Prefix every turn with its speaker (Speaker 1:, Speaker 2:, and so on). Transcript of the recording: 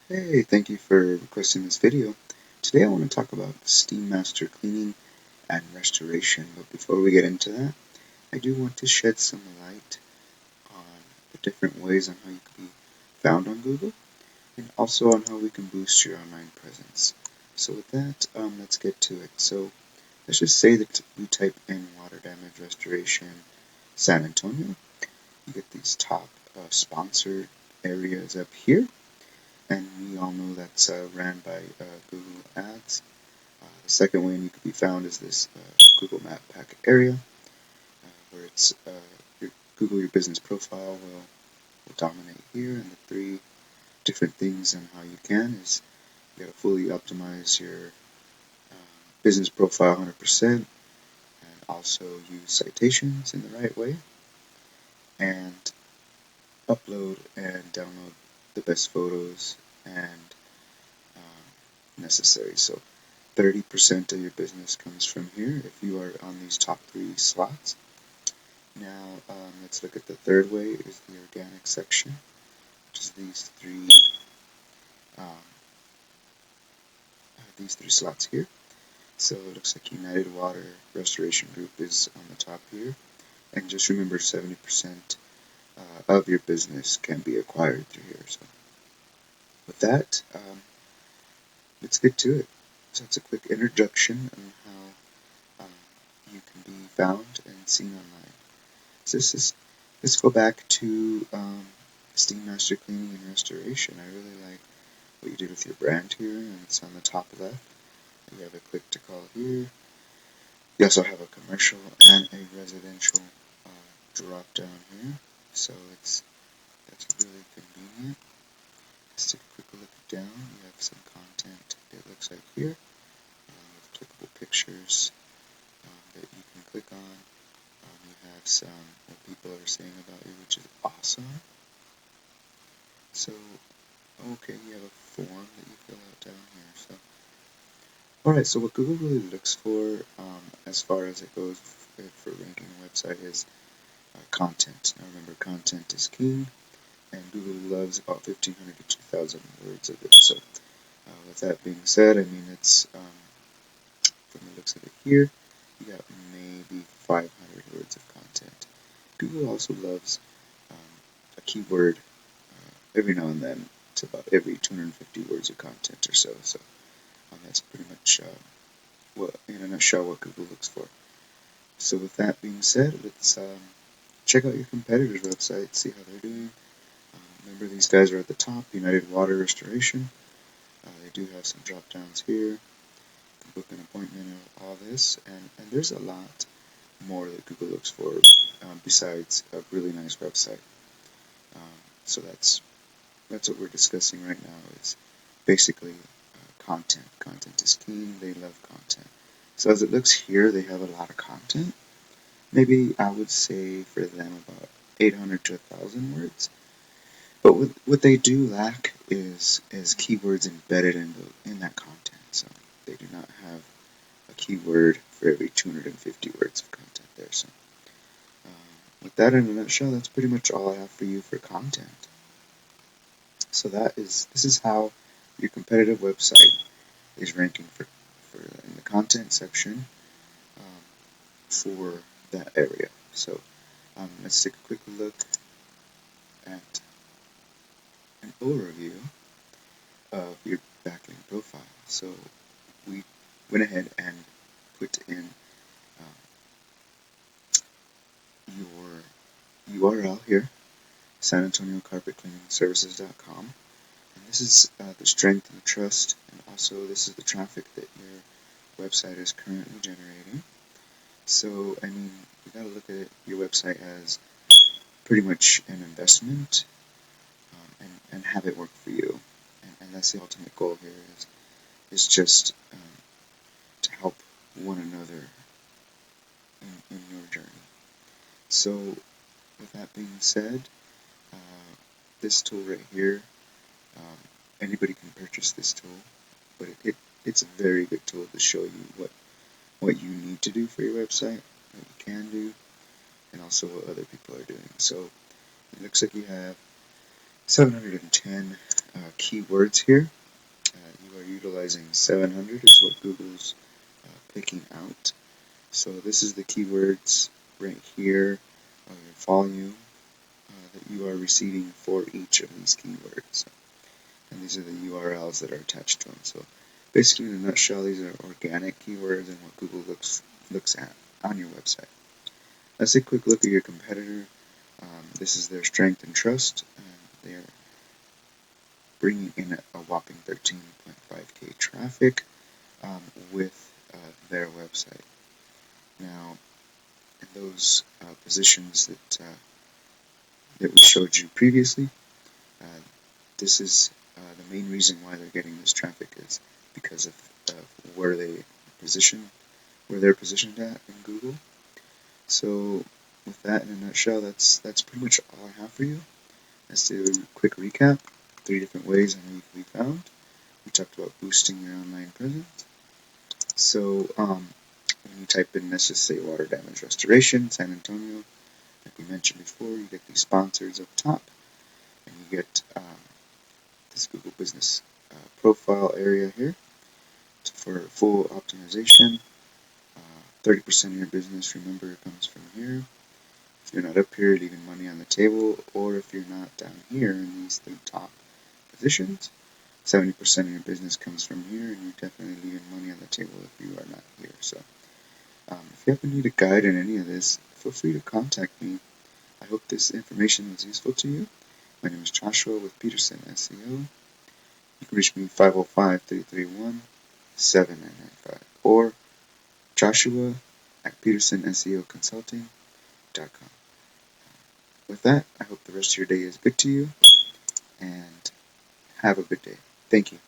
Speaker 1: Hey, thank you for requesting this video. Today I want to talk about Steam Master cleaning and restoration, but before we get into that, I do want to shed some light on the different ways on how you can be found on Google, and also on how we can boost your online presence. So with that, let's get to it. So let's just say that we type in water damage restoration San Antonio. You get these top sponsored areas up here. And we all know that's ran by Google Ads. The second way you could be found is this Google Map Packet area, where it's your Your business profile will dominate here, and the three different things on how you can is you got to fully optimize your business profile 100%, and also use citations in the right way, and upload and download the best photos and necessary. So 30% of your business comes from here if you are on these top three slots. Now let's look at the third way is the organic section, which is um, these three slots here. So it looks like United Water Restoration Group is on the top here. And just remember 70% of your business can be acquired through here. So with that, let's get to it. So it's a quick introduction on how you can be found and seen online. So let's go back to Steam Master Cleaning and Restoration. I really like what you did with your brand here, and it's on the top left. You have a click to call here. You also have a commercial and a residential drop down here, so that's really convenient. Let's take a quick look down. You have some content. It looks like here with clickable pictures that you can click on. You have some what people are saying about you, which is awesome. So, okay, you have a form that you fill out down here. So, alright, so what Google really looks for as far as it goes for ranking a website is content. Now remember, content is king, and Google loves about 1,500 to 2,000 words of it. So, with that being said, I mean, it's from the looks of it here, you got maybe 500 words of content. Google also loves a keyword every now and then. It's about every 250 words of content or so. So that's pretty much what, in a nutshell, what Google looks for. So with that being said, let's check out your competitors' website, see how they're doing. Remember, these guys are at the top. United Water Restoration. They do have some drop downs here. Book an appointment and all this, and there's a lot more that Google looks for besides a really nice website. So that's what we're discussing right now is basically content. Content is king. They love content. So as it looks here, they have a lot of content. Maybe I would say for them about 800 to 1,000 words. But what they do lack is keywords embedded in that content. So they do not have a keyword for every 250 words of content there. So with that in a nutshell, that's pretty much all I have for you for content. So this is how your competitive website is ranking for in the content section for that area. So let's take a quick look at an overview of your backlink profile. So we went ahead and put in your URL here, San Antonio Carpet Cleaning Services.com. And this is the strength and the trust, and also this is the traffic that your website is currently generating. So, I mean, you gotta look at your website as pretty much an investment and have it work for you. And that's the ultimate goal here is just to help one another in your journey. So, with that being said, this tool right here, anybody can purchase this tool, but it's a very good tool to show you what you need to do for your website, what you can do, and also what other people are doing. So it looks like you have 710 keywords here. You are utilizing 700 is what Google's picking out. So this is the keywords right here, your volume that you are receiving for each of these keywords. And these are the URLs that are attached to them. So basically, in a nutshell, these are organic keywords and what Google looks at on your website. Let's take a quick look at your competitor. This is their strength and trust. They are bringing in a whopping 13.5K traffic with their website. Now, in those positions that we showed you previously, this is the main reason why they're getting this traffic is because of where they're positioned at in Google. So with that in a nutshell, that's pretty much all I have for you. Let's do a quick recap. 3 different ways on we found. We talked about boosting your online presence. So when you type in, let's just say water damage restoration, San Antonio, like we mentioned before, you get these sponsors up top, and you get this Google Business profile area here for full optimization. 30% of your business, remember, comes from here. If you're not up here, leaving money on the table, or if you're not down here in these 3 top positions, 70% of your business comes from here, and you're definitely leaving money on the table if you are not here. So if you ever need a guide in any of this, feel free to contact me. I hope this information was useful to you. My name is Joshua with Peterson SEO. You can reach me 505-331-7995 or Joshua at PetersonSEOconsulting.com. With that, I hope the rest of your day is good to you, and have a good day. Thank you.